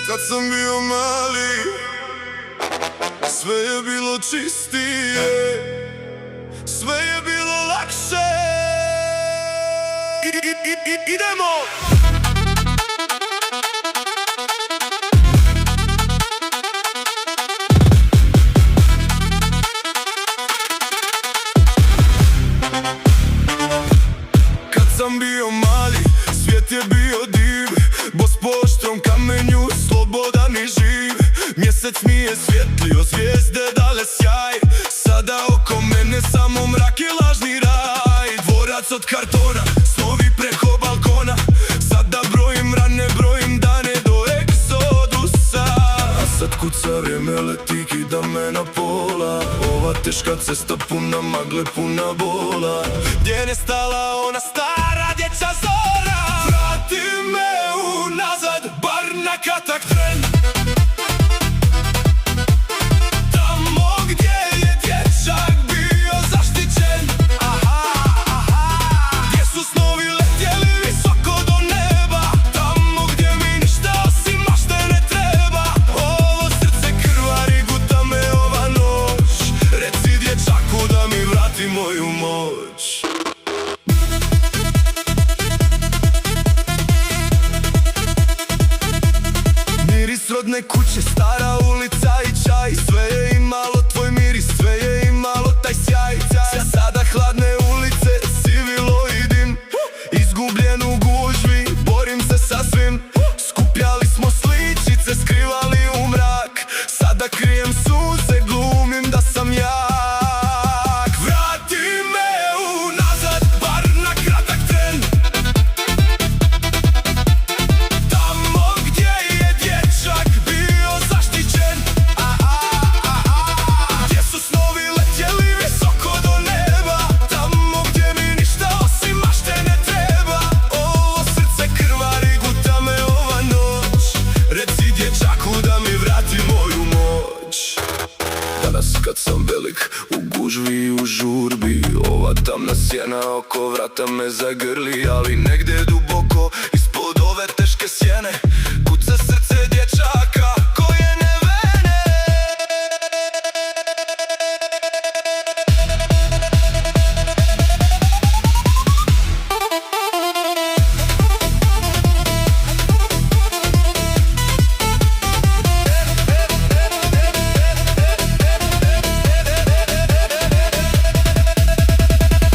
Kad sam bio mali, sve je bilo čistije, sve je bilo lakše. Idemo! Kad sam bio mali, svijet je bio div, bos po oštrom kamenju, slobodan i živ. Mjesec mi je svjetlio, zvijezde dale sjaj, sada oko mene samo mrak i lažni raj. Dvorac od kartona, snovi preko balkona, sada brojim rane, brojim dane do egzodusa. A sad kuca vrijeme, leti, kida me na pola. Ova teška cesta puna magle, puna bola. Gdje je stala ona stara dječja Zora? Vrati me unazad, bar na kratak tren, tamo gdje je dječak bio zaštićen. Gdje su snovi letjeli visoko do neba, tamo gdje mi ništa osim mašte ne treba. Ovo srce krvari, guta me ova noć, reci dječaku da mi vrati moju moć. Miris rodne kuće, stara ulica i čaj, sve je imalo tvoj miris, sve je imalo taj sjaj. Sada hladne ulice, sivilo i dim, izgubljen u gužvi, borim se sa svim. Skupljali smo sličice, skrivali u mrak, sada krijem suze, glumim da sam jak. Vrati me unazad, bar na kratak tren, tamo gdje je dječak bio zaštićen. Gdje su snovi letjeli visoko do neba, tamo gdje mi ništa osim mašte ne treba. Ovo srce krvari, guta me ova noć, reci dječaku da mi vrati moju moć. Danas kad sam velik, u gužvi i u žurbi, ova tamna sjena oko vrata me zagrli. Ali negdje duboko, ispod ove teške sjene, kuca srce dječaka kojene vene.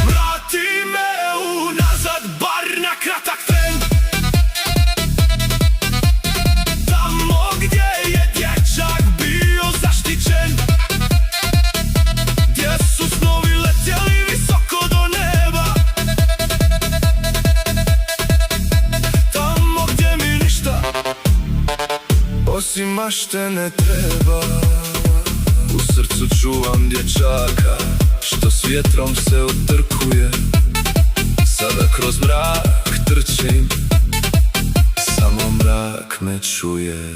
Vrati me unazad, bar na kratak tren, tamo gdje je dječak bio zaštićen. Gdje su snovi letjeli visoko do neba, tamo gdje mi ništa osim mašte ne treba. U srcu čuvam dječaka, što s vjetrom se utrkuje. Sada kroz mrak trčim, samo mrak me čuje.